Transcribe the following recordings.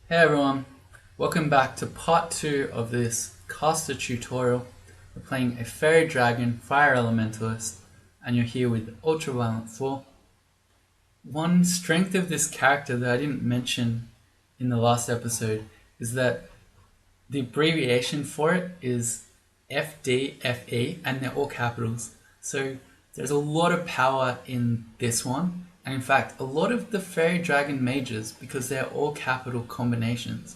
Hey everyone, welcome back to part 2 of this caster tutorial. We're playing a Faerie Dragon Fire Elementalist and you're here with Ultraviolent 4. One strength of this character that I didn't mention in the last episode is that the abbreviation for it is FDFE and they're all capitals. So there's a lot of power in this one. And in fact, a lot of the Fairy Dragon mages, because they're all capital combinations.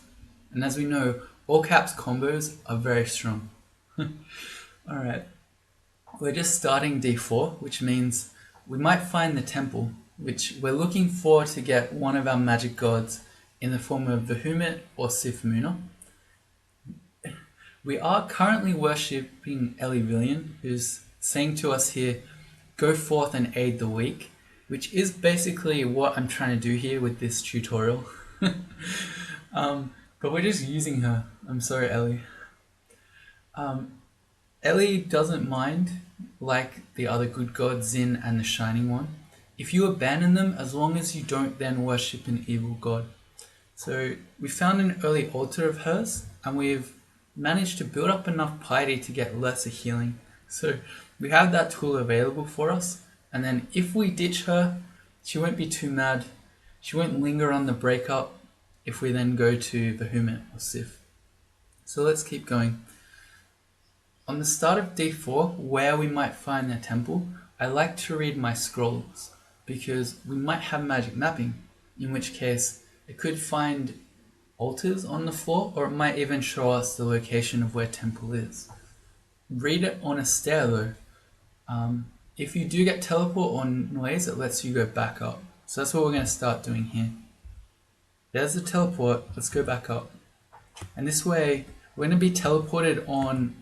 And as we know, all caps combos are very strong. Alright, we're just starting D4, which means we might find the temple, which we're looking for to get one of our magic gods in the form of Vehumit or Sifmuna. We are currently worshipping Elivillian, who's saying to us here, go forth and aid the weak, which is basically what I'm trying to do here with this tutorial. But we're just using her. I'm sorry, Ellie. Ellie doesn't mind, like the other good gods, Zin and the Shining One, if you abandon them as long as you don't then worship an evil god. So we found an early altar of hers, and we've managed to build up enough piety to get lesser healing. So we have that tool available for us, and then if we ditch her, she won't be too mad. She won't linger on the breakup if we then go to Vehumit or Sif. So let's keep going. On the start of D4, where we might find the temple, I like to read my scrolls, because we might have magic mapping, in which case it could find altars on the floor, or it might even show us the location of where temple is. Read it on a stair though. If you do get teleport or noise, it lets you go back up. So that's what we're going to start doing here. There's the teleport, let's go back up. And this way, we're going to be teleported on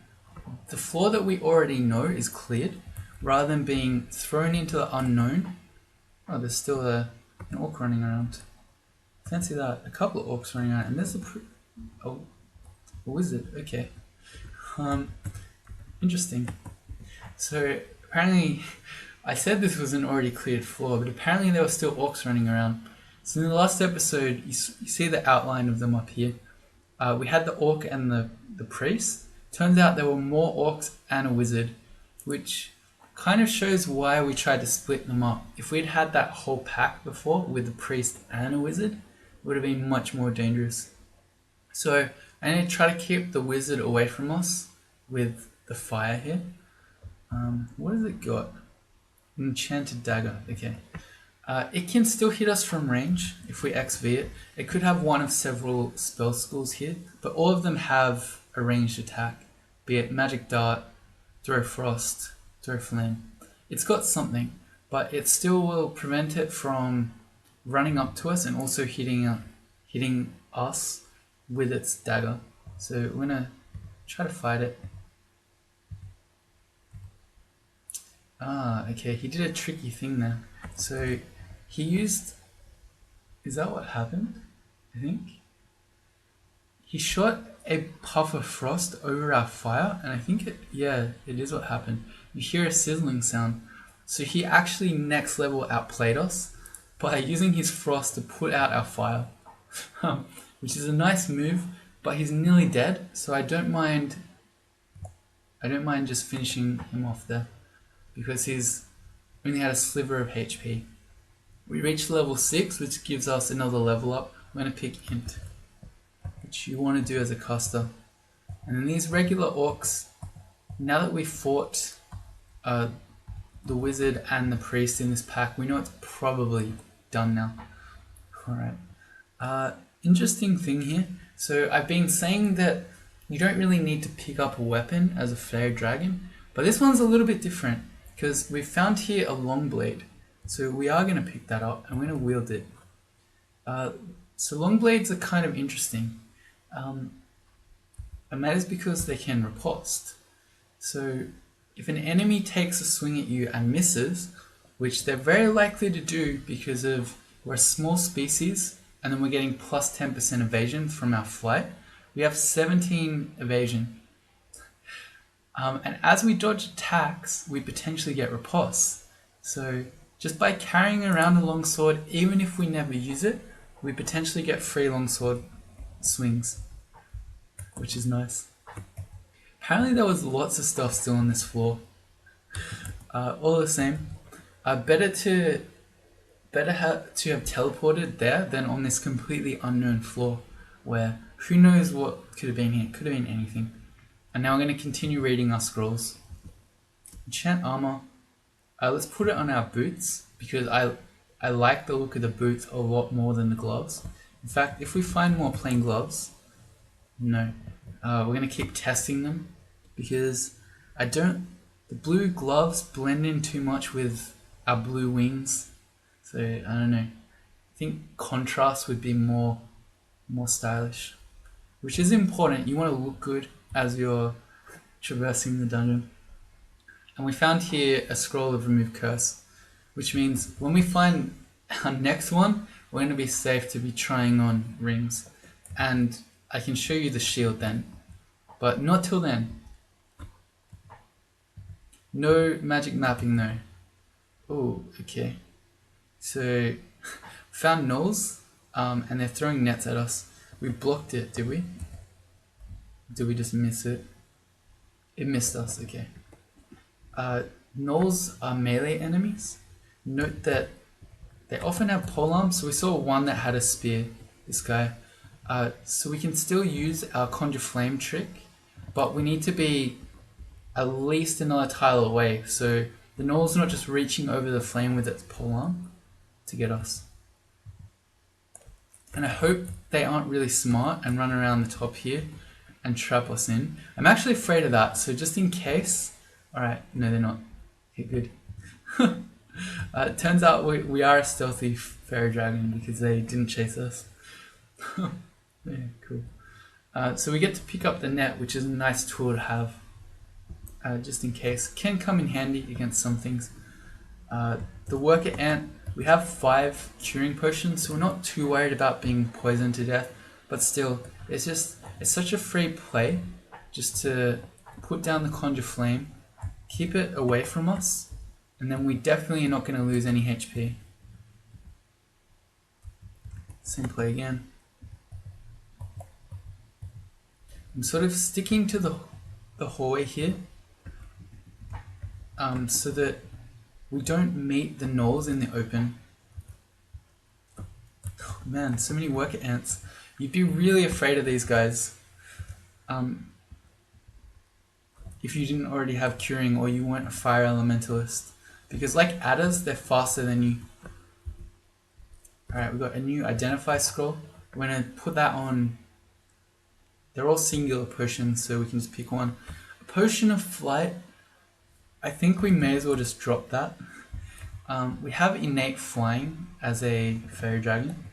the floor that we already know is cleared, rather than being thrown into the unknown. Oh, there's still an orc running around. Fancy that, a couple of orcs running around, and there's a wizard, okay. Interesting. So apparently, I said this was an already cleared floor, but apparently there were still orcs running around. So in the last episode, you see the outline of them up here. We had the orc and the priest. Turns out there were more orcs and a wizard, which kind of shows why we tried to split them up. If we'd had that whole pack before with the priest and a wizard, it would have been much more dangerous. So I need to try to keep the wizard away from us with the fire here. What has it got? Enchanted dagger, okay. It can still hit us from range if we XV it. It could have one of several spell schools here, but all of them have a ranged attack, be it magic dart, throw frost, throw flame. It's got something, but it still will prevent it from running up to us and also hitting us with its dagger. So we're gonna try to fight it. Okay, he did a tricky thing there. So he used, is that what happened? I think. He shot a puff of frost over our fire, and I think it is what happened. You hear a sizzling sound. So he actually next level outplayed us by using his frost to put out our fire, which is a nice move, but he's nearly dead, so I don't mind just finishing him off there, because he's only had a sliver of HP. We reached level 6, which gives us another level up. I'm going to pick Int, which you want to do as a caster. And then these regular orcs, now that we fought the wizard and the priest in this pack, we know it's probably done now. Alright. Interesting thing here. So I've been saying that you don't really need to pick up a weapon as a Faerie Dragon, but this one's a little bit different, because we've found here a long blade. So we are going to pick that up and we're going to wield it. So long blades are kind of interesting. And that is because they can riposte. So if an enemy takes a swing at you and misses, which they're very likely to do because we're a small species and then we're getting plus 10% evasion from our flight, we have 17 evasion. And as we dodge attacks, we potentially get riposte. So just by carrying around a longsword, even if we never use it, we potentially get free longsword swings, which is nice. Apparently there was lots of stuff still on this floor. All the same, better to have teleported there than on this completely unknown floor where who knows what could have been here. Could have been anything. And now I'm going to continue reading our scrolls. Enchant armor. Let's put it on our boots because I like the look of the boots a lot more than the gloves. In fact, if we find more plain gloves, no, we're going to keep testing them because the blue gloves blend in too much with our blue wings. So I don't know. I think contrast would be more stylish, which is important. You want to look good as you're traversing the dungeon. And we found here a scroll of remove curse, which means when we find our next one, we're going to be safe to be trying on rings. And I can show you the shield then, but not till then. No magic mapping though. Oh, okay. So found gnolls, and they're throwing nets at us. We blocked it, did we? Did we just miss it? It missed us, okay. Gnolls are melee enemies. Note that they often have polearms, so we saw one that had a spear, this guy. So we can still use our Conjure Flame trick, but we need to be at least another tile away, so the gnoll's not just reaching over the flame with its polearm to get us. And I hope they aren't really smart and run around the top here and trap us in. I'm actually afraid of that, so just in case. Alright, no they're not. Okay, good. It turns out we are a stealthy fairy dragon because they didn't chase us. Yeah, cool. So we get to pick up the net, which is a nice tool to have, just in case. Can come in handy against some things. The worker ant, we have 5 curing potions, so we're not too worried about being poisoned to death, but still, it's such a free play just to put down the Conjure Flame, keep it away from us, and then we definitely are not going to lose any HP. Same play again. I'm sort of sticking to the hallway here, so that we don't meet the gnolls in the open. Oh, man, so many worker ants. You'd be really afraid of these guys. If you didn't already have curing or you weren't a fire elementalist. Because like adders, they're faster than you. Alright, we've got a new identify scroll. We're going to put that on. They're all singular potions, so we can just pick one. A potion of flight. I think we may as well just drop that. We have innate flying as a fairy dragon.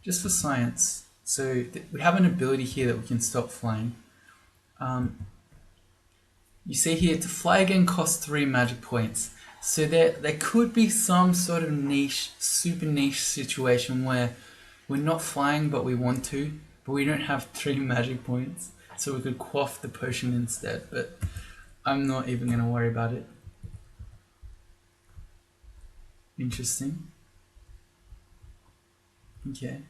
Just for science. So we have an ability here that we can stop flying. You see here, to fly again costs 3 magic points. So there could be some sort of niche, super niche situation where we're not flying but we want to, but we don't have 3 magic points. So we could quaff the potion instead, but I'm not even going to worry about it. Interesting. Okay.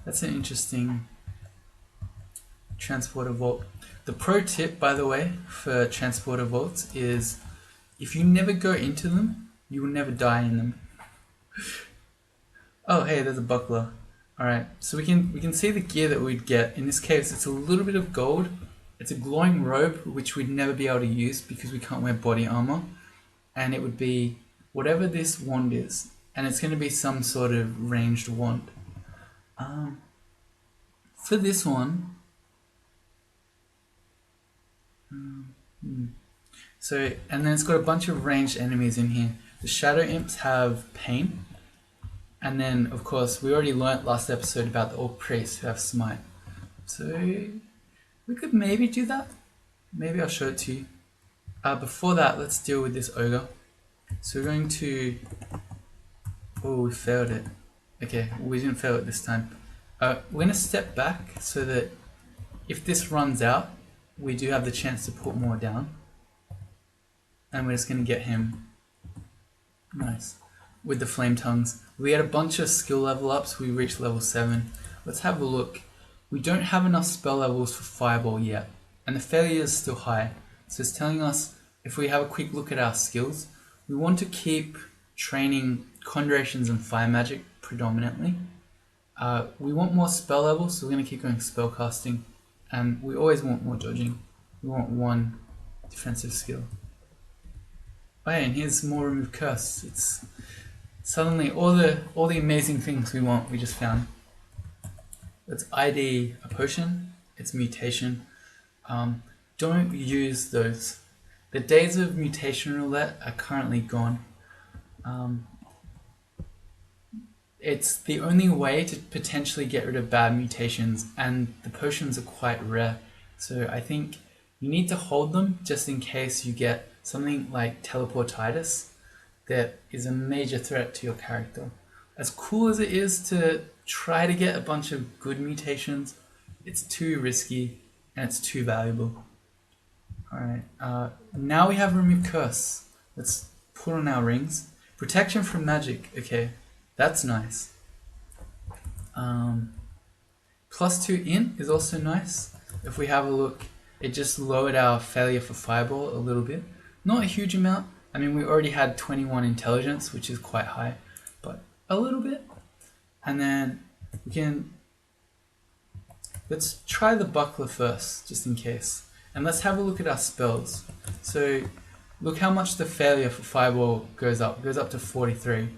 That's an interesting transporter vault. The pro tip, by the way, for transporter vaults is if you never go into them, you will never die in them. Oh, hey, there's a buckler. Alright, so we can see the gear that we'd get. In this case, it's a little bit of gold. It's a glowing robe, which we'd never be able to use because we can't wear body armor. And it would be whatever this wand is. And it's going to be some sort of ranged wand. For this one, so, and then it's got a bunch of ranged enemies in here. The shadow imps have pain. And then, of course, we already learnt last episode about the orc priests who have smite. So, we could maybe do that. Maybe I'll show it to you. Before that, let's deal with this ogre. So we're going to... Oh, we failed it. Okay, we didn't fail it this time. We're going to step back so that if this runs out, we do have the chance to put more down. And we're just going to get him. Nice. with the flame tongues. We had a bunch of skill level ups. We reached level 7. Let's have a look. We don't have enough spell levels for fireball yet, and the failure is still high. So it's telling us, if we have a quick look at our skills, we want to keep training conjurations and fire magic predominantly. We want more spell levels, so we're going to keep going spell casting, and we always want more dodging. We want 1 defensive skill. Oh yeah, and here's more remove curse. It's suddenly all the amazing things we want we just found. Let's ID a potion. It's mutation. Don't use those. The days of mutation roulette are currently gone. It's the only way to potentially get rid of bad mutations, and the potions are quite rare. So I think you need to hold them just in case you get something like teleportitis that is a major threat to your character. As cool as it is to try to get a bunch of good mutations, it's too risky and it's too valuable. Alright, now we have remove curse. Let's put on our rings. Protection from magic, okay, that's nice. +2 int is also nice. If we have a look, it just lowered our failure for fireball a little bit. Not a huge amount. I mean, we already had 21 intelligence, which is quite high, but a little bit. And then we can, let's try the buckler first, just in case. And let's have a look at our spells. So look how much the failure for fireball goes up. It goes up to 43.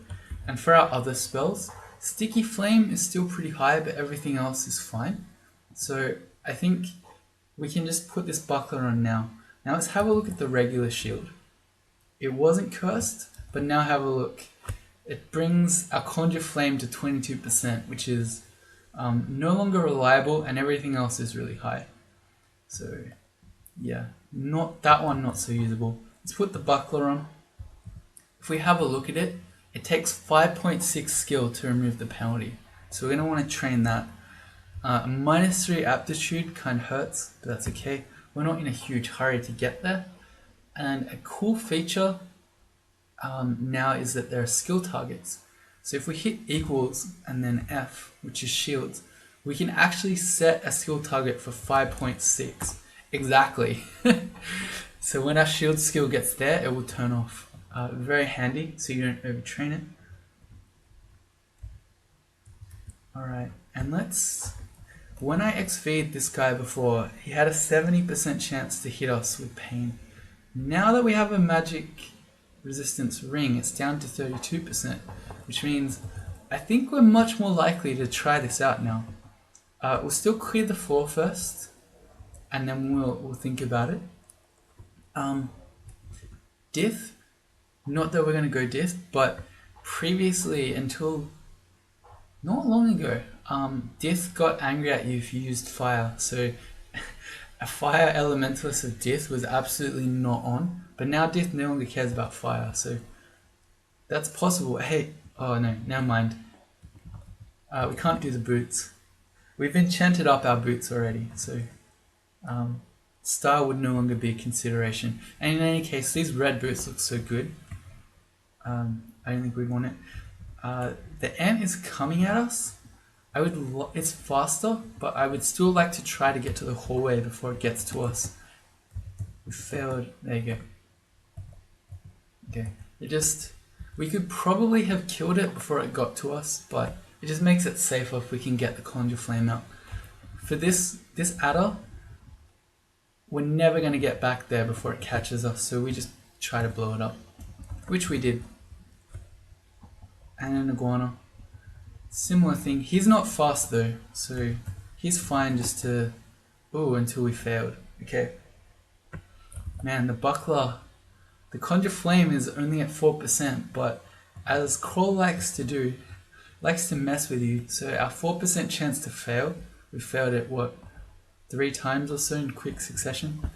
And for our other spells, sticky flame is still pretty high, but everything else is fine. So I think we can just put this buckler on now. Now let's have a look at the regular shield. It wasn't cursed, but now have a look. It brings our conjure flame to 22%, which is no longer reliable, and everything else is really high. So yeah, not that one, not so usable. Let's put the buckler on. If we have a look at it, it takes 5.6 skill to remove the penalty. So we're going to want to train that. -3 aptitude kind of hurts, but that's okay. We're not in a huge hurry to get there. And a cool feature now is that there are skill targets. So if we hit equals and then F, which is shields, we can actually set a skill target for 5.6. Exactly. So when our shield skill gets there, it will turn off. Very handy, so you don't overtrain it. Alright, and when I XV'd this guy before, he had a 70% chance to hit us with pain. Now that we have a magic resistance ring, it's down to 32%, which means I think we're much more likely to try this out now. We'll still clear the floor first, and then we'll think about it. Diff, not that we're going to go diff, but previously, until not long ago, Dith got angry at you if you used fire. So a fire elementalist of Dith was absolutely not on, but now Dith no longer cares about fire, so that's possible. Hey, oh no, never mind. We can't do the boots. We've enchanted up our boots already, so style would no longer be a consideration. And in any case, these red boots look so good. I don't think we'd want it. The ant is coming at us. It's faster, but I would still like to try to get to the hallway before it gets to us. We failed. There you go. Okay. We could probably have killed it before it got to us, but it just makes it safer if we can get the conjure flame out. For this adder, we're never going to get back there before it catches us, so we just try to blow it up, which we did. And an iguana. Similar thing. He's not fast though, so he's fine just to... Ooh, until we failed. Okay. Man, the buckler... The conjure flame is only at 4%, but as Kroll likes to do, likes to mess with you, so our 4% chance to fail, we failed it, what, 3 times or so in quick succession?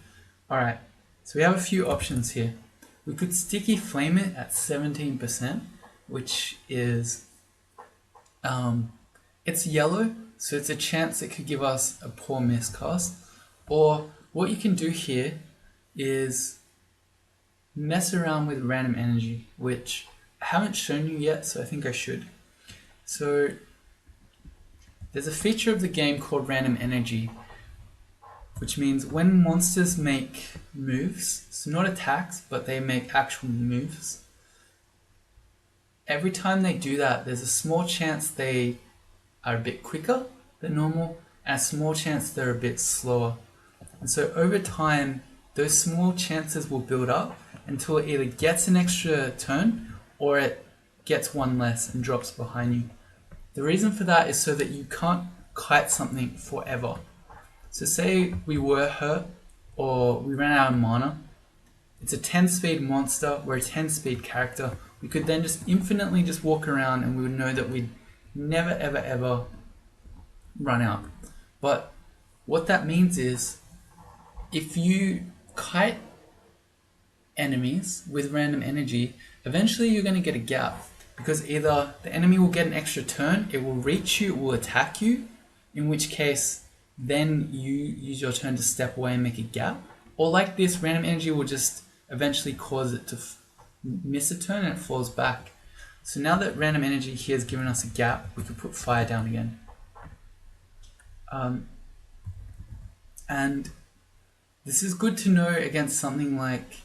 Alright, so we have a few options here. We could sticky flame it at 17%, which is... it's yellow, so it's a chance it could give us a poor miscast. Or what you can do here is mess around with random energy, which haven't shown you yet, so I think I should. So there's a feature of the game called random energy, which means when monsters make moves, so not attacks, but they make actual moves, every time they do that, there's a small chance they are a bit quicker than normal, and a small chance they're a bit slower. And so over time, those small chances will build up until it either gets an extra turn or it gets one less and drops behind you. The reason for that is so that you can't kite something forever. So say we were hurt or we ran out of mana. It's a 10 speed monster, we're a 10 speed character. We could then just infinitely just walk around and we would know that we'd never ever ever run out. But what that means is if you kite enemies with random energy, eventually you're going to get a gap, because either the enemy will get an extra turn, it will reach you, it will attack you, in which case then you use your turn to step away and make a gap, or like this, random energy will just eventually cause it to miss a turn and it falls back. So now that random energy here has given us a gap, we can put fire down again. And this is good to know against something like,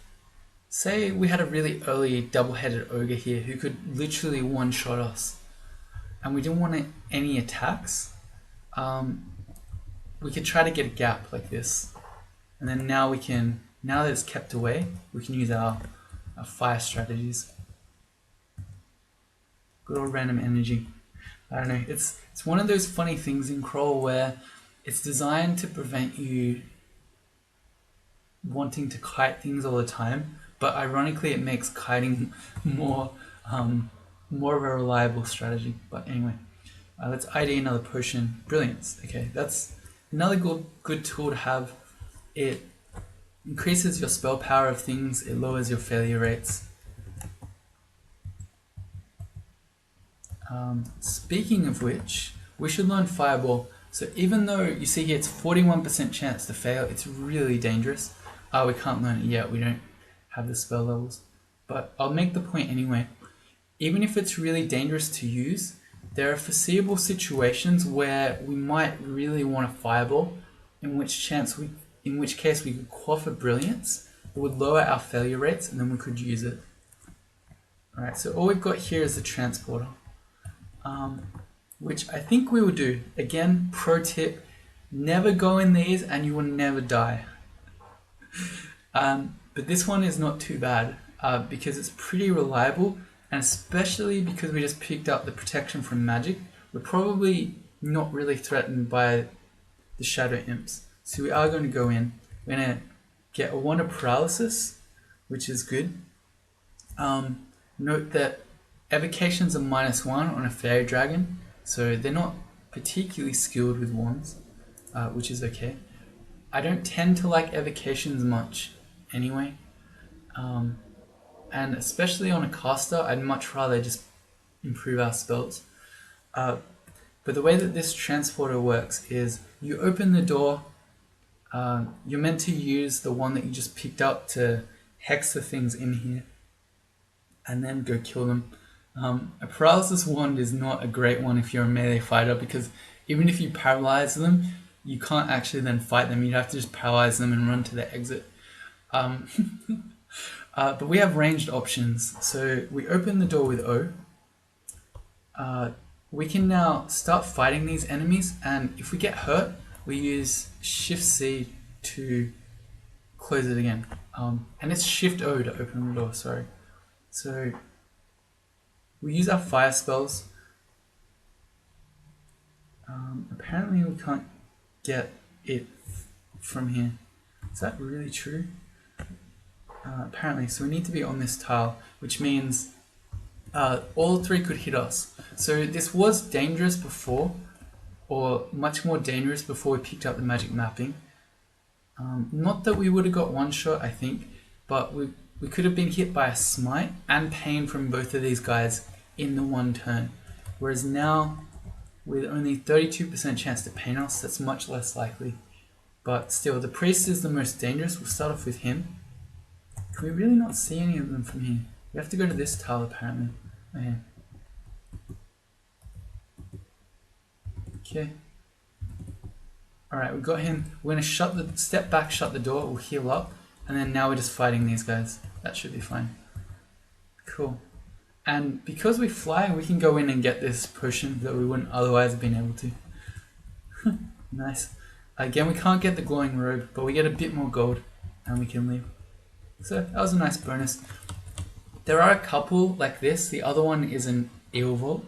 say we had a really early double-headed ogre here who could literally one-shot us, and we didn't want any attacks. We could try to get a gap like this, and then now that it's kept away, we can use our fire strategies. Good old random energy. I don't know, it's one of those funny things in Crawl where it's designed to prevent you wanting to kite things all the time, but ironically it makes kiting more of a reliable strategy. But anyway, let's ID another potion. Brilliance. Okay, that's another good tool to have. It increases your spell power of things, it lowers your failure rates. Speaking of which, we should learn Fireball. So even though you see here it's 41% chance to fail, it's really dangerous. We can't learn it yet, we don't have the spell levels. But I'll make the point anyway. Even if it's really dangerous to use, there are foreseeable situations where we might really want a Fireball, in which case we could quaff a Brilliance. It would lower our failure rates and then we could use it. Alright, so all we've got here is the Transporter. Which I think we will do. Again, pro tip, never go in these and you will never die. But this one is not too bad because it's pretty reliable, and especially because we just picked up the protection from magic, we're probably not really threatened by the shadow imps. So we are going to go in. We're going to get a Wand of Paralysis, which is good. Note that evocations are -1 on a Faerie Dragon, so they're not particularly skilled with wands, which is okay. I don't tend to like evocations much anyway, and especially on a caster, I'd much rather just improve our spells. But the way that this transporter works is you open the door, you're meant to use the one that you just picked up to hex the things in here, and then go kill them. A paralysis wand is not a great one if you're a melee fighter, because even if you paralyze them, you can't actually then fight them. You'd have to just paralyze them and run to the exit. But we have ranged options. So we open the door with O. We can now start fighting these enemies, and if we get hurt, we use Shift C to close it again. And it's Shift O to open the door, sorry. So we use our fire spells. Apparently we can't get it from here. Is that really true? Apparently, so we need to be on this tile, which means all three could hit us. So this was dangerous before, or much more dangerous before we picked up the magic mapping. Not that we would have got one shot, I think, but we could have been hit by a smite and pain from both of these guys in the one turn. Whereas now, with only 32% chance to pain us, that's much less likely. But still, the priest is the most dangerous. We'll start off with him. Can we really not see any of them from here? We have to go to this tile apparently. Okay. Okay. Alright, we got him. We're gonna step back, shut the door, we'll heal up, and then now we're just fighting these guys. That should be fine. Cool. And because we fly, we can go in and get this potion that we wouldn't otherwise have been able to. Nice. Again, we can't get the glowing robe, but we get a bit more gold, and we can leave. So that was a nice bonus. There are a couple like this. The other one is an eel vault,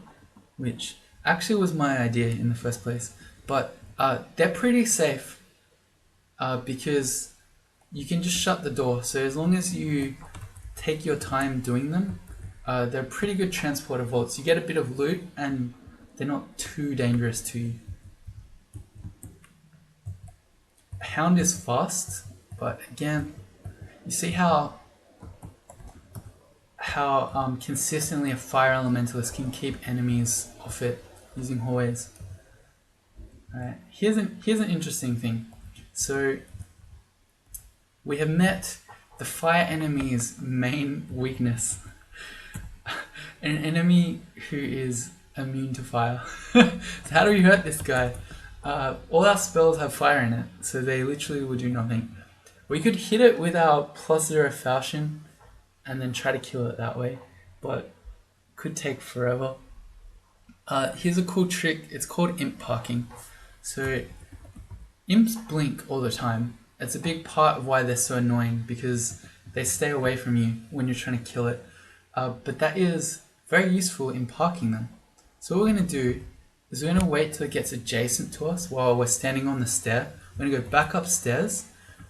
which actually was my idea in the first place. But they're pretty safe because you can just shut the door. So as long as you take your time doing them, they're pretty good transporter vaults. You get a bit of loot and they're not too dangerous to you. A hound is fast, but again, you see how consistently a fire elementalist can keep enemies off it using hallways. Alright, here's an interesting thing. So we have met the fire enemy's main weakness. An enemy who is immune to fire. So how do we hurt this guy? All our spells have fire in it, so they literally will do nothing. We could hit it with our +0 falchion and then try to kill it that way, but could take forever. Here's a cool trick. It's called Imp Parking. So imps blink all the time. It's a big part of why they're so annoying, because they stay away from you when you're trying to kill it. But that is very useful in parking them. So what we're going to do is we're going to wait till it gets adjacent to us while we're standing on the stair. We're going to go back upstairs,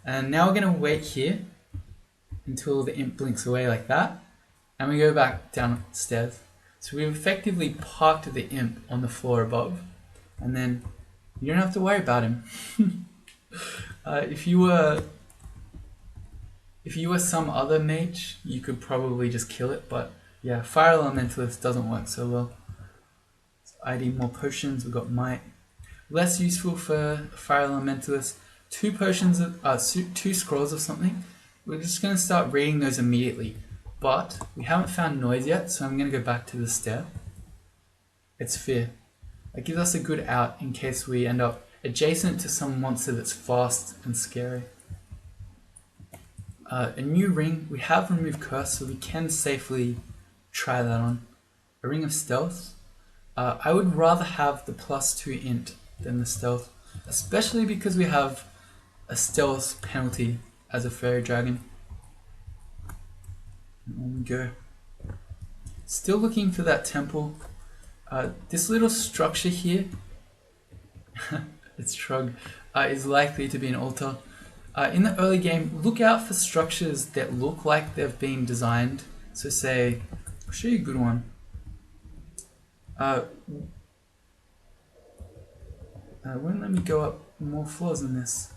and now we're going to wait here until the imp blinks away like that, and we go back downstairs. So we've effectively parked the imp on the floor above, and then you don't have to worry about him. If you were some other mage, you could probably just kill it, but yeah, Fire Elementalist doesn't work so well. So I need more potions. We've got Might. Less useful for Fire Elementalist. 2 potions, 2 scrolls of something. We're just going to start reading those immediately. But we haven't found noise yet, so I'm going to go back to the stair. It's fear. That gives us a good out in case we end up adjacent to some monster that's fast and scary. A new ring. We have removed curse, so we can safely try that on. A ring of stealth. I would rather have the +2 int than the stealth, especially because we have a stealth penalty as a fairy dragon. On we go. Still looking for that temple. This little structure here, it's shrug, is likely to be an altar. In the early game, look out for structures that look like they've been designed. So say, I'll show you a good one. Won't let me go up more floors than this.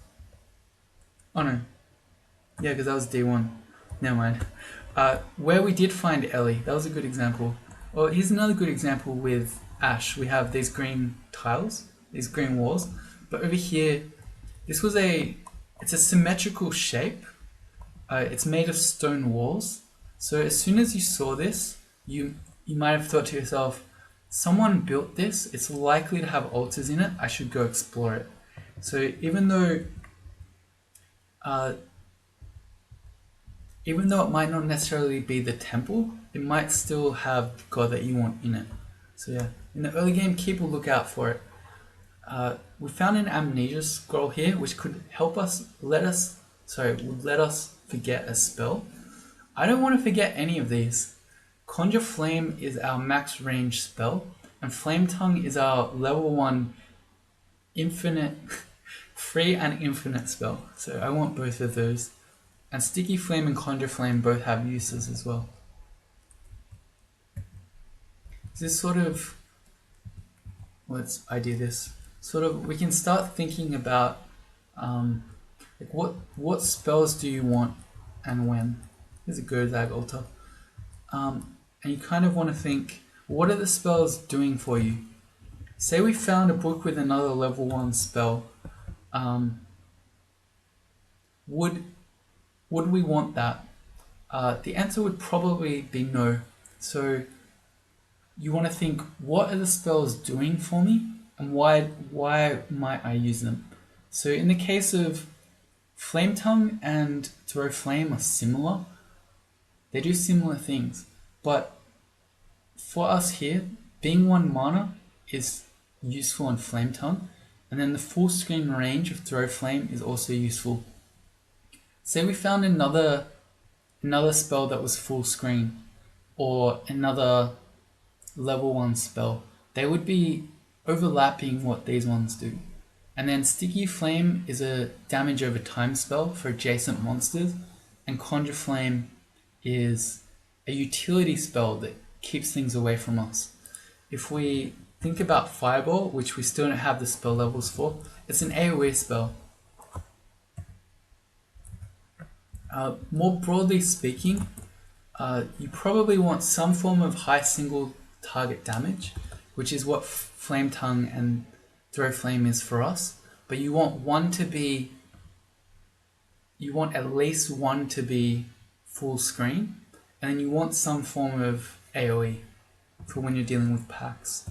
Oh no. Yeah, because that was D1. Never mind. Where we did find Ellie, that was a good example. Well, here's another good example with Ash. We have these green tiles, these green walls. But over here, it's a symmetrical shape. It's made of stone walls. So as soon as you saw this, you might have thought to yourself, someone built this, it's likely to have altars in it, I should go explore it. So even though it might not necessarily be the temple, it might still have the god that you want in it. So yeah, in the early game, keep a lookout for it. We found an Amnesia Scroll here, which could help us, let us forget a spell. I don't want to forget any of these. Conjure Flame is our max range spell, and Flame Tongue is our level 1 infinite, free and infinite spell. So I want both of those. And Sticky Flame and Conjure Flame both have uses as well. This sort of, let's idea this. Sort of, we can start thinking about like what spells do you want and when. Here's a Gozag altar. And you kind of want to think, what are the spells doing for you? Say we found a book with another level 1 spell. Would we want that? The answer would probably be no. So you want to think, what are the spells doing for me, and why might I use them? So in the case of Flame Tongue and Throw Flame are similar. They do similar things, but for us here, being 1 mana is useful on Flame Tongue, and then the full screen range of Throw Flame is also useful. Say we found another spell that was full screen, or another level 1 spell. They would be overlapping what these ones do. And then Sticky Flame is a damage over time spell for adjacent monsters, and Conjure Flame is a utility spell that keeps things away from us. If we think about Fireball, which we still don't have the spell levels for, it's an AoE spell. More broadly speaking, you probably want some form of high single target damage, which is what Flame Tongue and Throw Flame is for us, but you want at least one to be full screen, and then you want some form of AoE for when you're dealing with packs.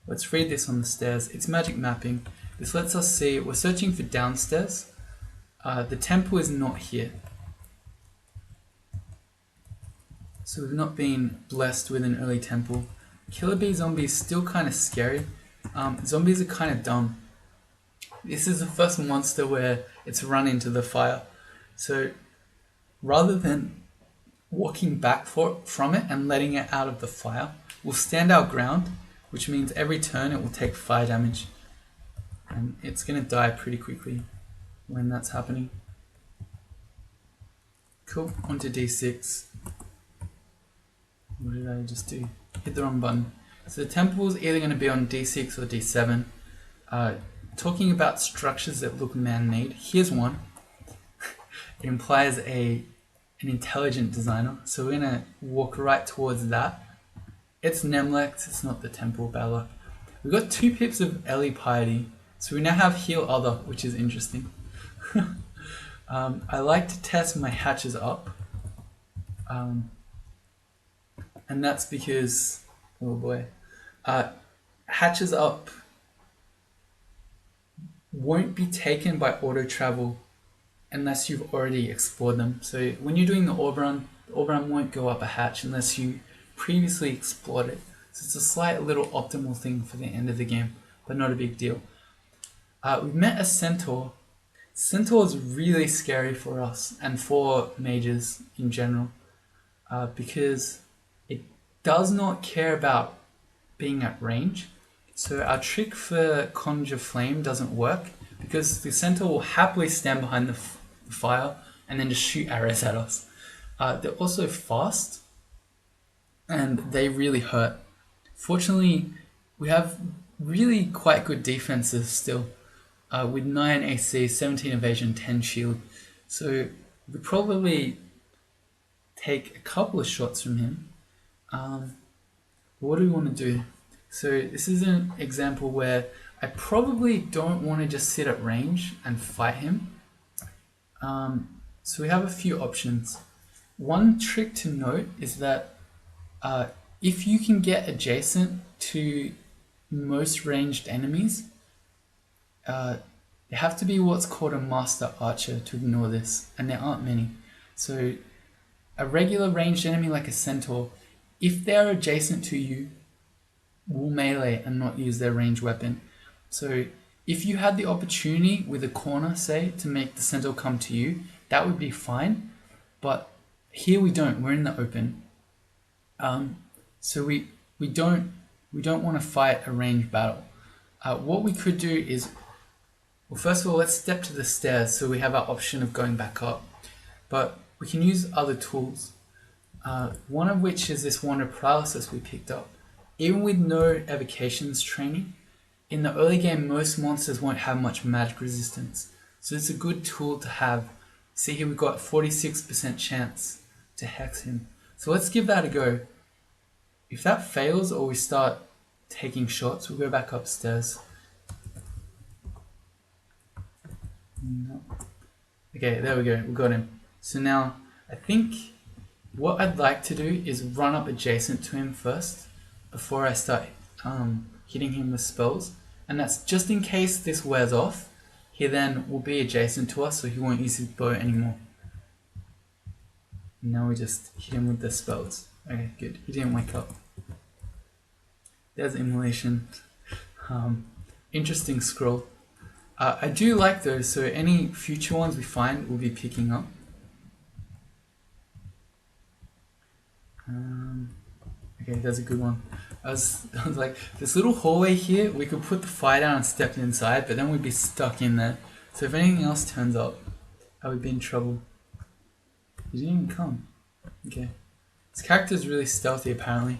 Let's read this on the stairs. It's magic mapping. This lets us see we're searching for downstairs. The temple is not here. So we've not been blessed with an early temple. Killer Bee Zombie is still kind of scary. Zombies are kind of dumb. This is the first monster where it's run into the fire. So rather than walking back from it and letting it out of the fire, we'll stand our ground, which means every turn it will take fire damage. And it's going to die pretty quickly when that's happening. Cool, onto D6. What did I just do? Hit the wrong button. So the temple is either going to be on D6 or D7. Talking about structures that look man-made, here's one. It implies an intelligent designer, so we're going to walk right towards that. It's Nemlex, it's not the temple, bad luck. We've got 2 pips of Ellie Piety, so we now have Heal Other, which is interesting. I like to test my hatches up, and that's because, oh boy, hatches up won't be taken by auto travel unless you've already explored them. So when you're doing the orb run won't go up a hatch unless you previously explored it. So it's a slight little optimal thing for the end of the game, but not a big deal. We've met a centaur. Centaur is really scary for us and for mages in general, because it does not care about being at range. So our trick for Conjure Flame doesn't work because the centaur will happily stand behind the fire and then just shoot arrows at us. They're also fast and they really hurt. Fortunately, we have really quite good defenses still, with 9 AC, 17 evasion, 10 shield. So we probably take a couple of shots from him. What do we want to do? So this is an example where I probably don't want to just sit at range and fight him. So we have a few options. One trick to note is that if you can get adjacent to most ranged enemies, they have to be what's called a master archer to ignore this, and there aren't many. So a regular ranged enemy like a centaur, if they're adjacent to you, will melee and not use their ranged weapon. So if you had the opportunity with a corner, say, to make the centaur come to you, that would be fine. But here we don't. We're in the open. So we don't want to fight a ranged battle. What we could do is, well, first of all, let's step to the stairs so we have our option of going back up. But we can use other tools. One of which is this Wand of Paralysis we picked up. Even with no evocations training, in the early game most monsters won't have much magic resistance. So it's a good tool to have. See here we've got 46% chance to hex him. So let's give that a go. If that fails or we start taking shots, we'll go back upstairs. No. Okay, there we go, we got him. So now, I think what I'd like to do is run up adjacent to him first. before I start hitting him with spells. And that's just in case this wears off. He then will be adjacent to us, so he won't use his bow anymore. Now we just hit him with the spells. Okay, good. He didn't wake up. There's immolation. Interesting scroll. I do like those, so any future ones we find we'll be picking up. Okay, that's a good one. I was like, this little hallway here, we could put the fire down and step inside, but then we'd be stuck in there. So if anything else turns up, I would be in trouble. He didn't even come. Okay. This character is really stealthy, apparently.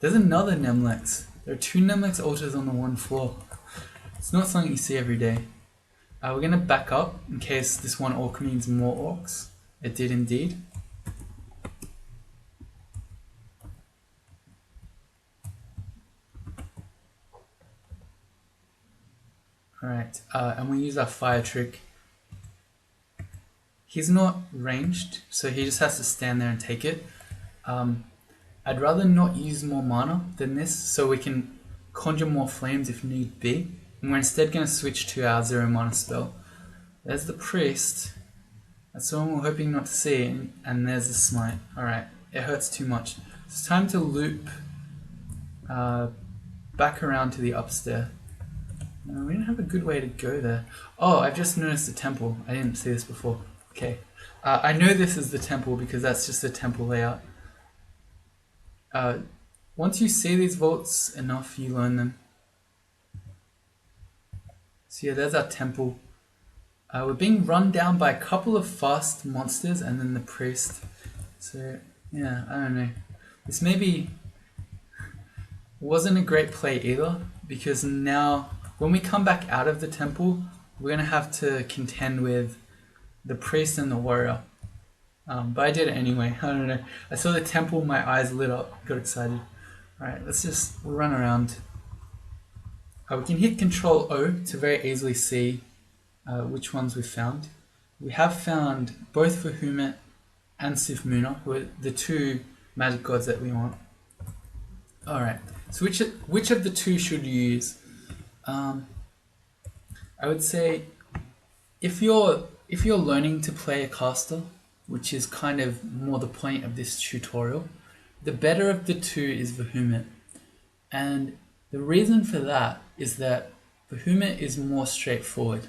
There's another Nemlex. There are 2 Nemlex altars on the one floor. It's not something you see every day. We're going to back up in case this one orc means more orcs. It did indeed. Alright, and we use our fire trick. He's not ranged, so he just has to stand there and take it. I'd rather not use more mana than this, so we can conjure more flames if need be. And we're instead going to switch to our 0 mana spell. There's the priest. That's the one we're hoping not to see, and there's the smite. Alright, it hurts too much. It's time to loop back around to the upstairs. We didn't have a good way to go there. Oh, I've just noticed the temple. I didn't see this before. Okay. I know this is the temple because that's just the temple layout. Once you see these vaults enough, you learn them. So yeah, there's our temple. We're being run down by a couple of fast monsters and then the priest. So yeah, I don't know. This maybe wasn't a great play either, because now when we come back out of the temple, we're going to have to contend with the priest and the warrior. But I did it anyway. I don't know. I saw the temple, my eyes lit up, got excited. Alright, we'll run around. We can hit Control O to very easily see which ones we've found. We have found both Vahumit and Sifmuna, who are the 2 magic gods that we want. Alright, so which of the 2 should you use? I would say if you're learning to play a caster, which is kind of more the point of this tutorial, the better of the 2 is Vahumit. And the reason for that is that Vahumit is more straightforward.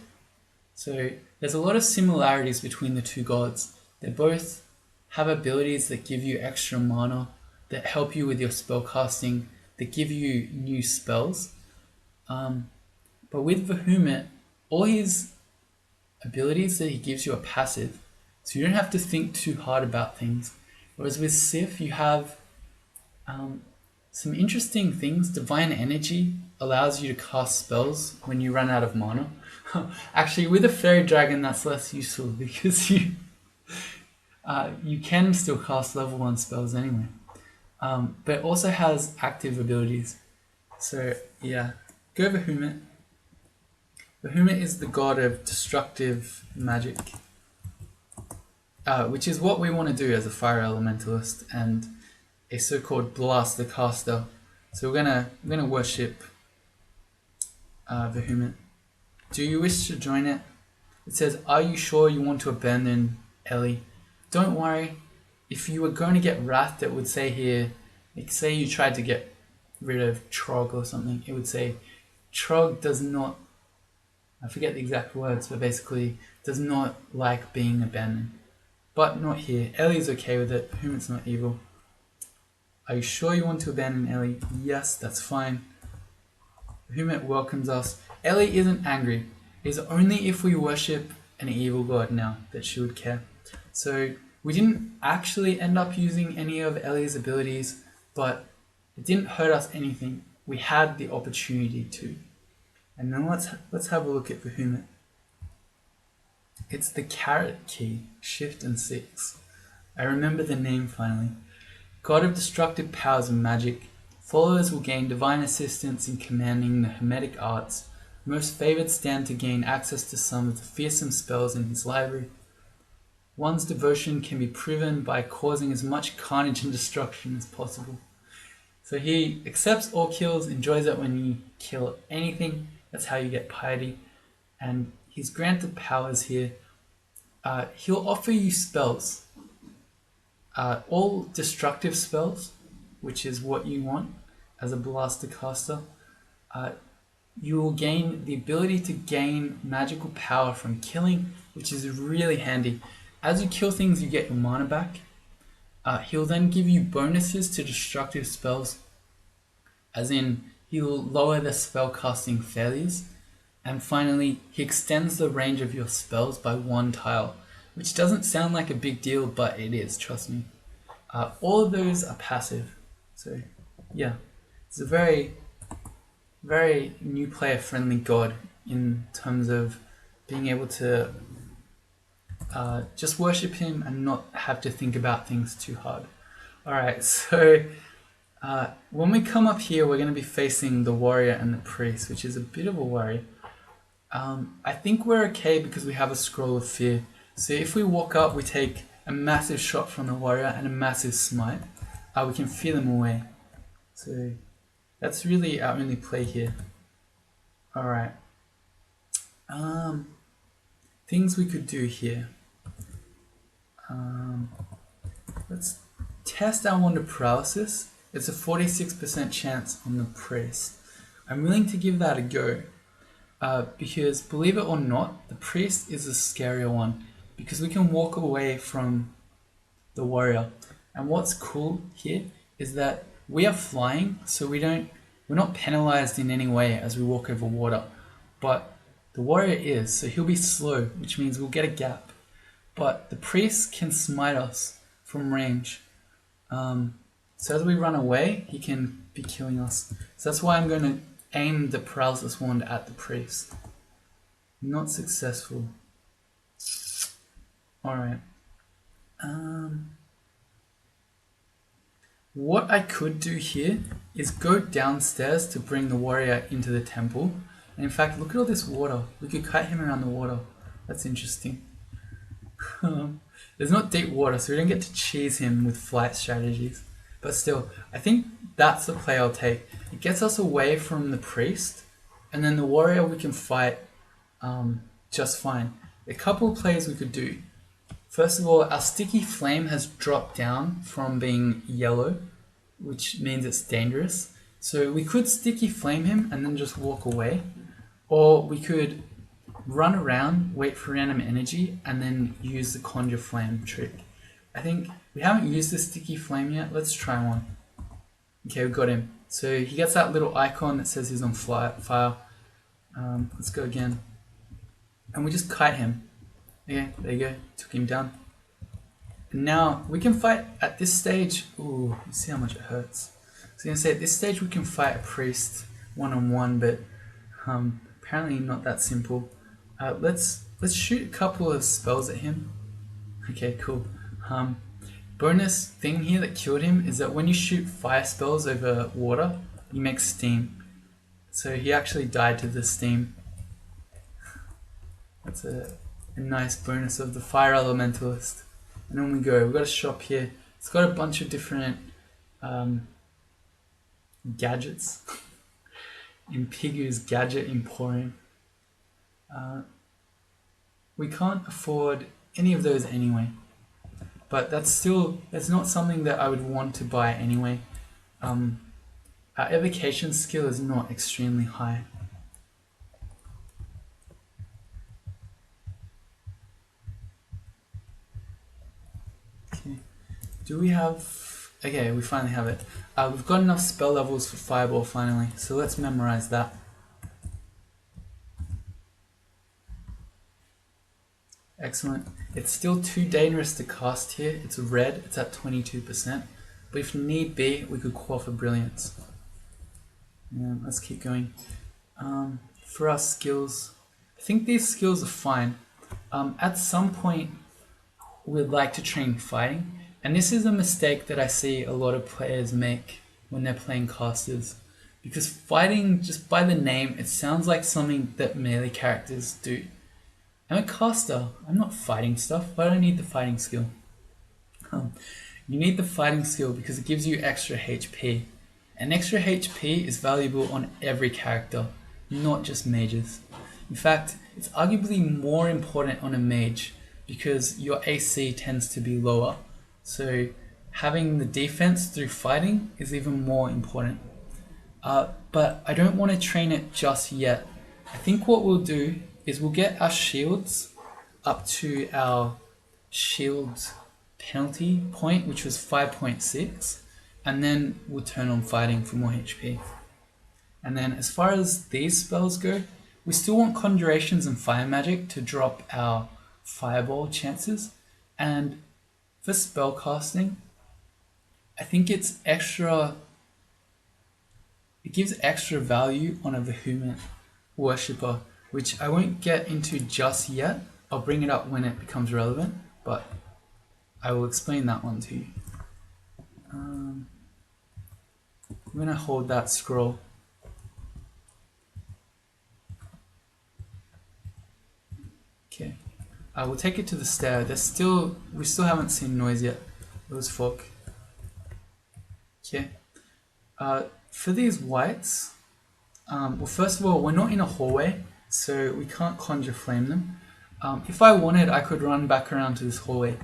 So there's a lot of similarities between the 2 gods. They both have abilities that give you extra mana, that help you with your spell casting, that give you new spells. But with Vahumit, all his abilities that he gives you are passive, so you don't have to think too hard about things. Whereas with Sif, you have some interesting things. Divine Energy allows you to cast spells when you run out of mana. Actually, with a Faerie Dragon, that's less useful because you can still cast level 1 spells anyway. But it also has active abilities. So yeah, go Vahumit. Vahumit is the god of destructive magic, which is what we want to do as a fire elementalist and a so-called blaster caster. So we're gonna worship Vahumit. Do you wish to join it? It says, are you sure you want to abandon Ellie? Don't worry. If you were going to get wrath, it would say here, like say you tried to get rid of Trog or something, it would say Trog does not, I forget the exact words, but basically does not like being abandoned. But not here. Ellie's okay with it. Vahumit's not evil. Are you sure you want to abandon Ellie? Yes, that's fine. Vahumit welcomes us. Ellie isn't angry. It's only if we worship an evil god now that she would care. So we didn't actually end up using any of Ellie's abilities, but it didn't hurt us anything. We had the opportunity to. And then let's have a look at Vahumit. It's the carrot key, Shift and 6. I remember the name finally. God of destructive powers and magic, followers will gain divine assistance in commanding the Hermetic arts. Most favored stand to gain access to some of the fearsome spells in his library. One's devotion can be proven by causing as much carnage and destruction as possible. So he accepts all kills, enjoys it when you kill anything. That's how you get piety. And he's granted powers here. He'll offer you spells. All destructive spells, which is what you want as a blaster caster. You will gain the ability to gain magical power from killing, which is really handy. As you kill things, you get your mana back. He'll then give you bonuses to destructive spells, as in he'll lower the spell casting failures. And finally, he extends the range of your spells by 1 tile, which doesn't sound like a big deal, but it is, trust me. All of those are passive. So yeah, it's a very, very new player friendly god in terms of being able to just worship him and not have to think about things too hard. Alright, so when we come up here, we're going to be facing the warrior and the priest, which is a bit of a worry. I think we're okay because we have a scroll of fear. So if we walk up, we take a massive shot from the warrior and a massive smite. We can fear them away. So that's really our only play here. Alright. Things we could do here. Let's test our Wand of Paralysis. It's a 46% chance on the priest. I'm willing to give that a go. Because believe it or not, the priest is the scarier one. Because we can walk away from the warrior. And what's cool here is that we are flying, so we're not penalized in any way as we walk over water. But the warrior is, so he'll be slow, which means we'll get a gap. But the priest can smite us from range. So as we run away, he can be killing us. So that's why I'm going to aim the paralysis wand at the priest. Not successful. Alright. What I could do here is go downstairs to bring the warrior into the temple. And in fact, look at all this water. We could kite him around the water. That's interesting. There's not deep water, so we don't get to cheese him with flight strategies. But still, I think that's the play I'll take. It gets us away from the priest, and then the warrior we can fight just fine. A couple of plays we could do. First of all, our sticky flame has dropped down from being yellow, which means it's dangerous. So we could sticky flame him and then just walk away. Or we could run around, wait for random energy, and then use the conjure flame trick. I think we haven't used the sticky flame yet. Let's try one. Okay, we got him. So he gets that little icon that says he's on fire. Let's go again. And we just kite him. Okay, there you go. Took him down. And now we can fight at this stage. Ooh, you see how much it hurts. So I'm gonna say at this stage we can fight a priest one-on-one, but apparently not that simple. Let's shoot a couple of spells at him. Okay, cool. Bonus thing here that killed him is that when you shoot fire spells over water, you make steam. So he actually died to the steam. That's a nice bonus of the Fire Elementalist. And on we go. We've got a shop here. It's got a bunch of different gadgets. Impigu's Gadget Emporium. We can't afford any of those anyway. But that's not something that I would want to buy anyway. Our evocation skill is not extremely high. Okay. Do we have... Okay, we finally have it. We've got enough spell levels for Fireball finally, so let's memorize that. Excellent. It's still too dangerous to cast here. It's red, it's at 22%. But if need be, we could quaff a Brilliance. Yeah, let's keep going. For our skills, I think these skills are fine. At some point, we'd like to train fighting. And this is a mistake that I see a lot of players make when they're playing casters. Because fighting, just by the name, it sounds like something that melee characters do. I'm a caster. I'm not fighting stuff. Why do I need the fighting skill? You need the fighting skill because it gives you extra HP. An extra HP is valuable on every character, not just mages. In fact, it's arguably more important on a mage because your AC tends to be lower, so having the defense through fighting is even more important. But I don't want to train it just yet. I think what we'll do is we'll get our shields up to our shield penalty point, which was 5.6, and then we'll turn on fighting for more HP. And then as far as these spells go, we still want conjurations and fire magic to drop our fireball chances. And for spell casting, I think it gives extra value on a vehement worshipper, which I won't get into just yet. I'll bring it up when it becomes relevant, but I will explain that one to you. I'm going to hold that scroll. Okay, I will take it to the stair. We still haven't seen noise yet. It was fog. Okay, for these whites, well, first of all, we're not in a hallway, so we can't conjure flame them. If I wanted, I could run back around to this hallway.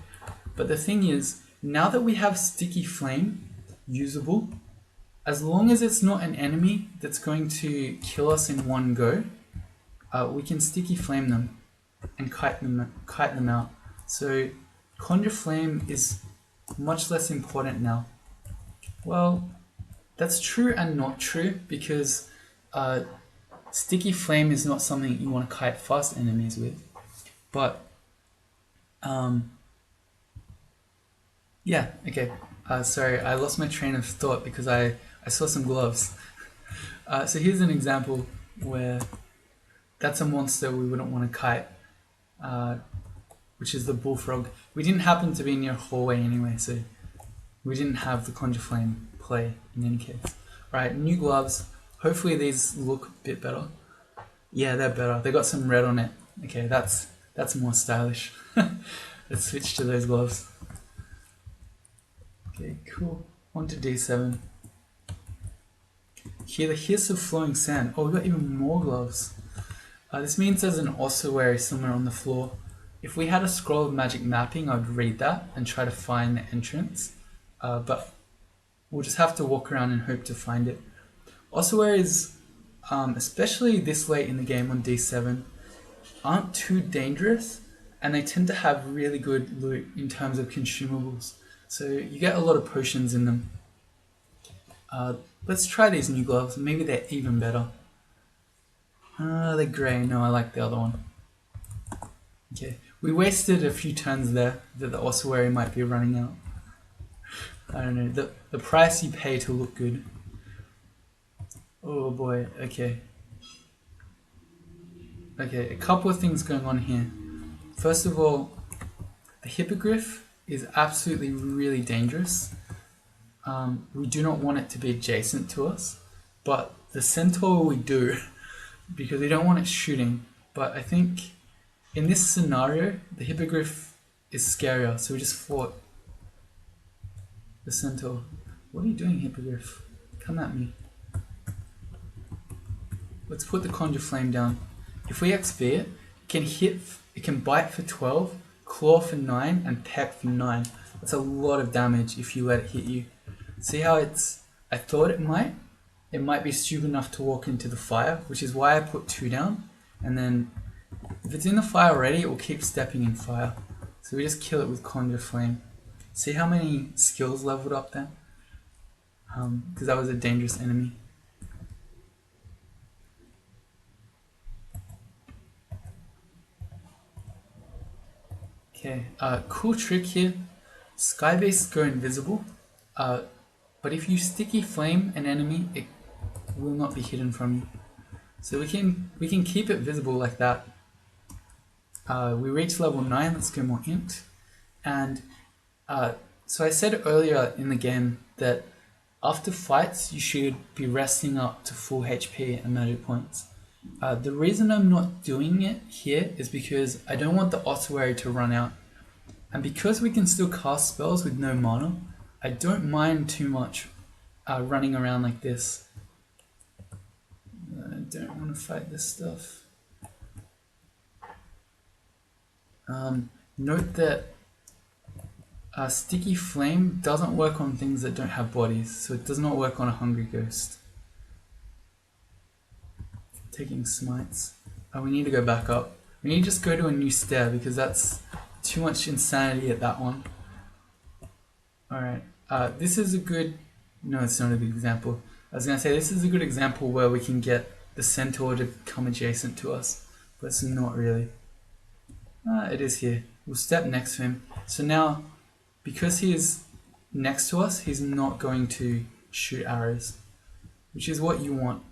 But the thing is, now that we have sticky flame usable, as long as it's not an enemy that's going to kill us in one go, we can sticky flame them and kite them out. So conjure flame is much less important now. Well, that's true and not true, because sticky flame is not something you want to kite fast enemies with. But yeah, okay. Sorry, I lost my train of thought because I saw some gloves. So here's an example where that's a monster we wouldn't want to kite, which is the bullfrog. We didn't happen to be near a hallway anyway, so we didn't have the conjure flame play in any case. Alright, new gloves. Hopefully these look a bit better. Yeah, they're better. They got some red on it. Okay, that's more stylish. Let's switch to those gloves. Okay, cool. On to D7. Hear the hiss of flowing sand. Oh, we got even more gloves. This means there's an ossuary somewhere on the floor. If we had a scroll of magic mapping, I'd read that and try to find the entrance. But we'll just have to walk around and hope to find it. Ossuaries, especially this late in the game on D7, aren't too dangerous, and they tend to have really good loot in terms of consumables. So you get a lot of potions in them. Let's try these new gloves. Maybe they're even better. They're grey. No, I like the other one. Okay, we wasted a few turns there that the ossuary might be running out. I don't know, the price you pay to look good. Oh boy, okay. Okay, a couple of things going on here. First of all, the hippogriff is absolutely really dangerous. We do not want it to be adjacent to us, but the centaur we do, because we don't want it shooting. But I think in this scenario, the hippogriff is scarier, so we just fought the centaur. What are you doing, hippogriff? Come at me. Let's put the conjure flame down. If we XP it, it can bite for 12, claw for 9, and peck for 9. That's a lot of damage if you let it hit you. See how I thought it might be stupid enough to walk into the fire, which is why I put 2 down. And then if it's in the fire already, it will keep stepping in fire. So we just kill it with conjure flame. See how many skills leveled up there? Because that was a dangerous enemy. Okay, cool trick here. Sky beasts go invisible, but if you sticky flame an enemy, it will not be hidden from you. So we can keep it visible like that. We reach level 9. Let's go more int. And so I said earlier in the game that after fights you should be resting up to full HP and magic points. The reason I'm not doing it here is because I don't want the ossuary to run out. And because we can still cast spells with no mana, I don't mind too much running around like this. I don't want to fight this stuff. Note that sticky flame doesn't work on things that don't have bodies, so it does not work on a hungry ghost. Taking smites. We need to go back up. We need to just go to a new stair because that's too much insanity at that one. Alright, this is a good... No, it's not a good example. I was going to say this is a good example where we can get the centaur to come adjacent to us, but it's not really. It is here. We'll step next to him. So now, because he is next to us, he's not going to shoot arrows, which is what you want.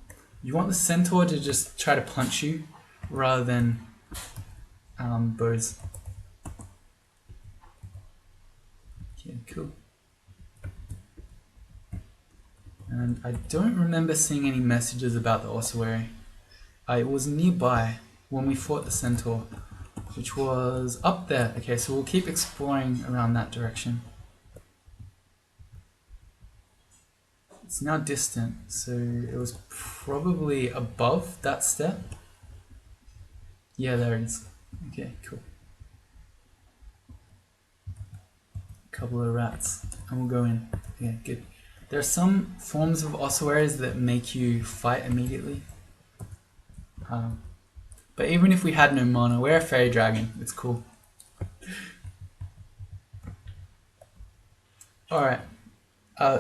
You want the centaur to just try to punch you rather than bows. Okay, cool. And I don't remember seeing any messages about the ossuary. It was nearby when we fought the centaur, which was up there. Okay, so we'll keep exploring around that direction. It's now distant, so it was probably above that step. Yeah, there it is. Okay, cool. A couple of rats, and we'll go in. Yeah, good. There are some forms of ossuaries that make you fight immediately. But even if we had no mana, we're a fairy dragon. It's cool. Alright.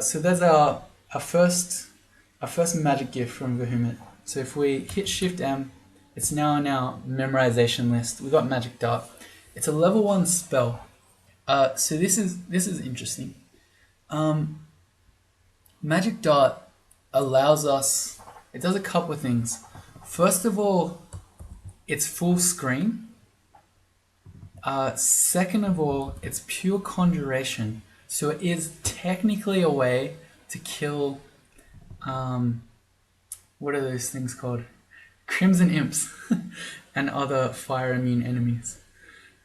So there's our first magic gift from Vehement. So if we hit Shift M, it's now in our memorization list. We've got Magic Dart. It's a level 1 spell. So this is interesting. Magic Dart allows us, it does a couple of things. First of all, it's full screen. Second of all, it's pure conjuration. So it is technically a way to kill, what are those things called? Crimson Imps and other fire immune enemies.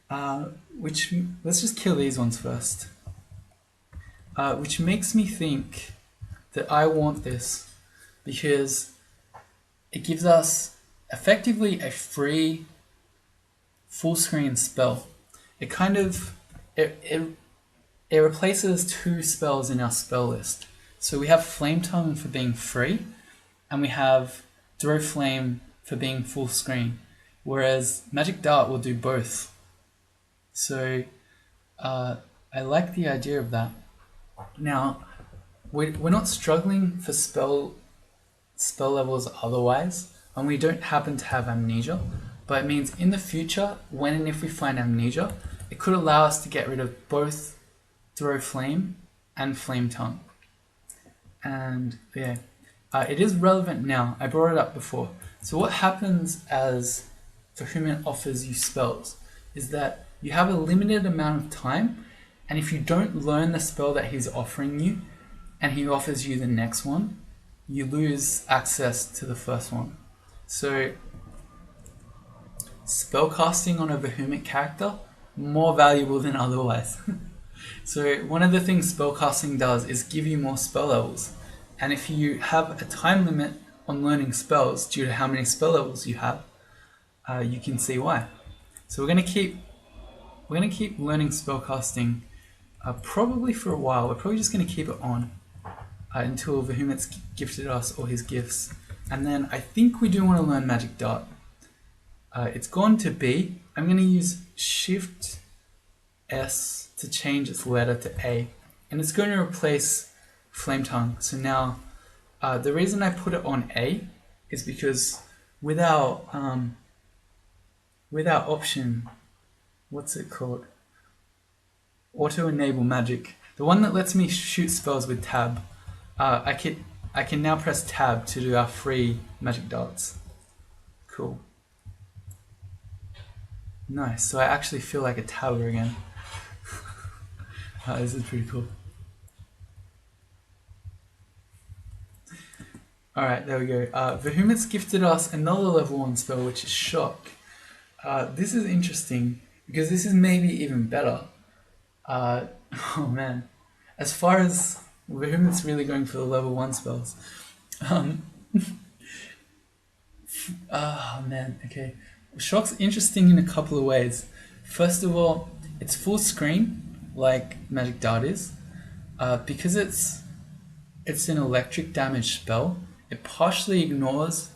Let's just kill these ones first. Which makes me think that I want this because it gives us effectively a free full screen spell. It kind of it replaces 2 spells in our spell list. So we have Flame Tongue for being free, and we have Throw Flame for being full screen, whereas Magic Dart will do both. So I like the idea of that. Now, we're not struggling for spell levels otherwise, and we don't happen to have Amnesia, but it means in the future, when and if we find Amnesia, it could allow us to get rid of both Throw Flame and Flame Tongue. And yeah, it is relevant now. I brought it up before. So what happens as Vehement offers you spells is that you have a limited amount of time, and if you don't learn the spell that he's offering you, and he offers you the next one, you lose access to the first one. So spellcasting on a Vehement character, more valuable than otherwise. So one of the things spellcasting does is give you more spell levels. And if you have a time limit on learning spells due to how many spell levels you have, you can see why. So we're gonna keep learning spellcasting probably for a while. We're probably just gonna keep it on until Vehement's gifted us all his gifts. And then I think we do want to learn Magic Dart. It's gone to B. I'm going to use Shift S to change its letter to A. And it's going to replace Flame Tongue. So now, the reason I put it on A is because with our option, what's it called? Auto Enable Magic. The one that lets me shoot spells with Tab. I can now press Tab to do our free Magic Darts. Cool. Nice, so I actually feel like a tabber again. This is pretty cool. Alright, there we go. Vehement's gifted us another level 1 spell, which is Shock. This is interesting, because this is maybe even better. Oh man. As far as Behemoth's really going for the level 1 spells. Oh man, okay. Shock's interesting in a couple of ways. First of all, it's full screen, like Magic Dart is. Because it's an electric damage spell, it partially ignores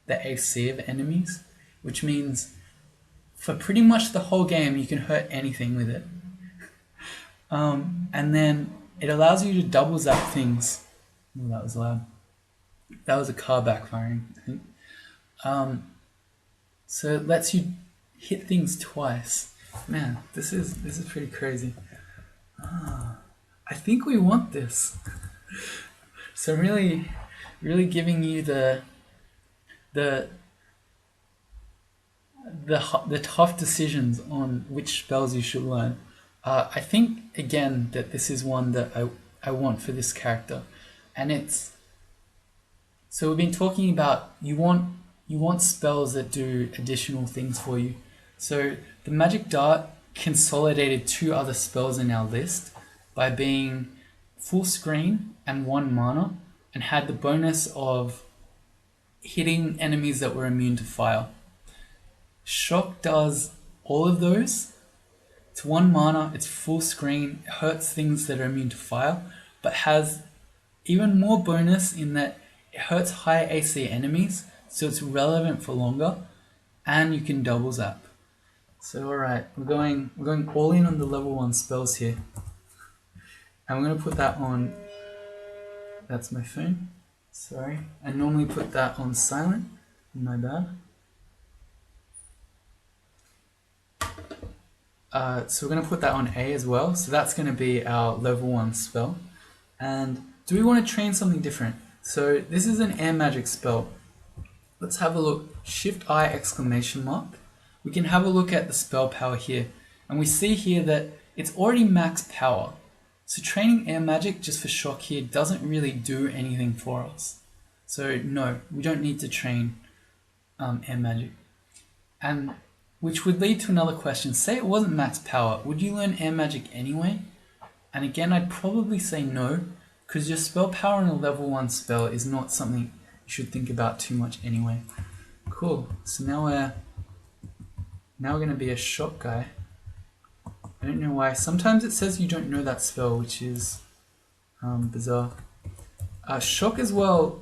the AC of enemies, which means for pretty much the whole game you can hurt anything with it. And then it allows you to double zap things. Oh, that was loud. That was a car backfiring, I think. So it lets you hit things twice. Man, this is pretty crazy. I think we want this. So really giving you the tough decisions on which spells you should learn. I think again that this is one that I want for this character, and so we've been talking about you want spells that do additional things for you. So the Magic Dart consolidated 2 other spells in our list by being full screen and 1 mana, and had the bonus of hitting enemies that were immune to fire. Shock does all of those. It's 1 mana, it's full screen, it hurts things that are immune to fire, but has even more bonus in that it hurts high AC enemies, so it's relevant for longer, and you can double zap. So alright, we're going all in on the level 1 spells here. And I'm going to put that on, that's my phone, sorry. I normally put that on silent, my bad. So we're going to put that on A as well, so that's going to be our level 1 spell. And do we want to train something different? So this is an air magic spell. Let's have a look, Shift I exclamation mark. We can have a look at the spell power here, and we see here that it's already max power. So training air magic just for shock here doesn't really do anything for us. So no, we don't need to train air magic. And which would lead to another question. Say it wasn't max power, would you learn air magic anyway? And again, I'd probably say no, because your spell power in a level 1 spell is not something you should think about too much anyway. Cool, so now we're going to be a shock guy. I don't know why. Sometimes it says you don't know that spell, which is bizarre. Shock as well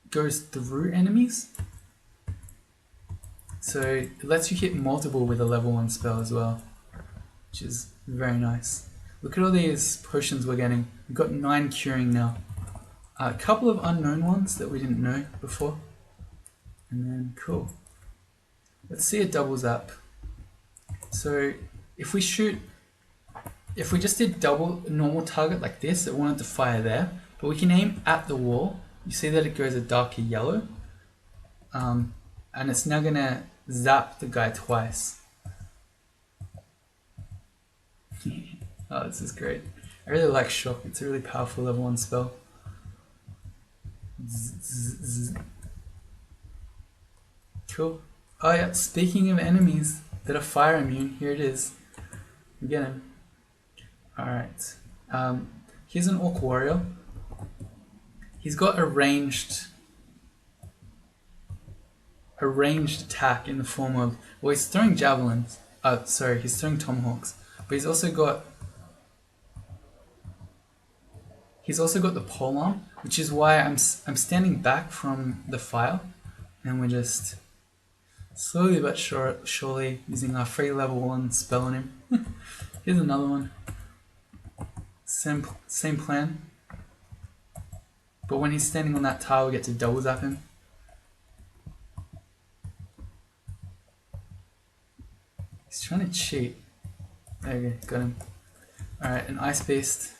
goes through enemies. So it lets you hit multiple with a level 1 spell as well, which is very nice. Look at all these potions we're getting. We've got 9 curing now. A couple of unknown ones that we didn't know before. And then, cool. Let's see a double zap. So if we just did double normal target like this, it wanted to fire there, but we can aim at the wall. You see that it goes a darker yellow, and it's now gonna zap the guy twice. Oh, this is great. I really like shock. It's a really powerful level 1 spell. Cool. Oh yeah, speaking of enemies that are fire immune, here it is. We get him. Alright. Here's an Orc Warrior. He's got a ranged attack in the form of, well, he's throwing javelins. He's throwing tomahawks. But he's also got the polearm, which is why I'm standing back from the fire, and we're just slowly but surely using our free level 1 spell on him. Here's another one. Same plan. But when he's standing on that tile, we get to double zap him. He's trying to cheat. There we go, got him. Alright, an Ice Beast.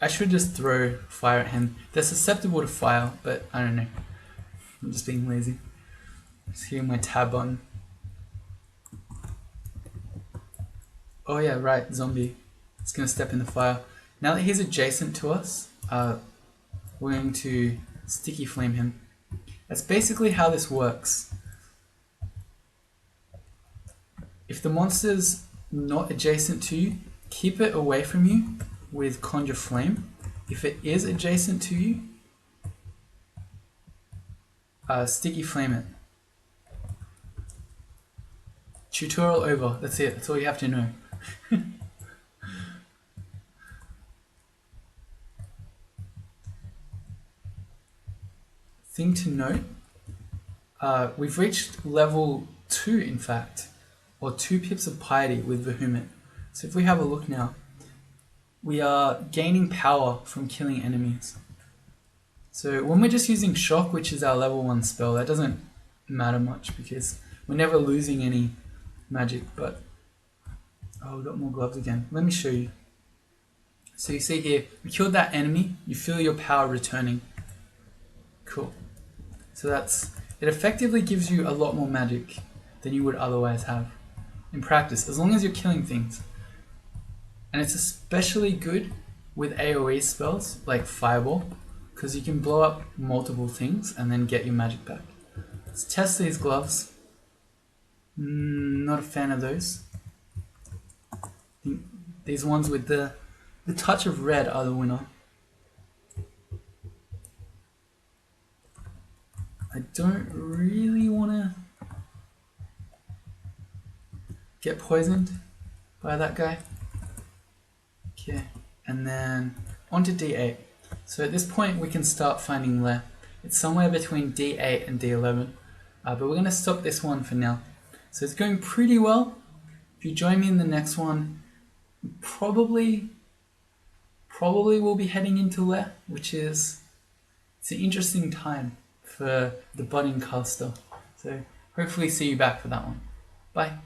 I should just throw fire at him. They're susceptible to fire, but I don't know. I'm just being lazy. Just hitting my tab button. Oh yeah, right, zombie. It's gonna step in the fire. Now that he's adjacent to us, we're going to sticky flame him. That's basically how this works. If the monster's not adjacent to you, keep it away from you with Conjure Flame. If it is adjacent to you, Sticky Flame it. Tutorial over. That's it. That's all you have to know. Thing to note, we've reached level 2 in fact, or 2 pips of piety with Vehement. So if we have a look now, we are gaining power from killing enemies. So when we're just using Shock, which is our level 1 spell, that doesn't matter much because we're never losing any magic. But oh, we've got more gloves again. Let me show you. So you see here, we killed that enemy, you feel your power returning. Cool. So it effectively gives you a lot more magic than you would otherwise have in practice, as long as you're killing things. And it's especially good with AoE spells like Fireball, because you can blow up multiple things and then get your magic back. Let's test these gloves. Not a fan of those. I think these ones with the touch of red are the winner. I don't really want to get poisoned by that guy. Okay, and then onto D8. So at this point we can start finding Lair. It's somewhere between D8 and D11, but we're going to stop this one for now. So it's going pretty well. If you join me in the next one, probably we'll be heading into Lair, which is, it's an interesting time for the budding caster. So hopefully see you back for that one. Bye.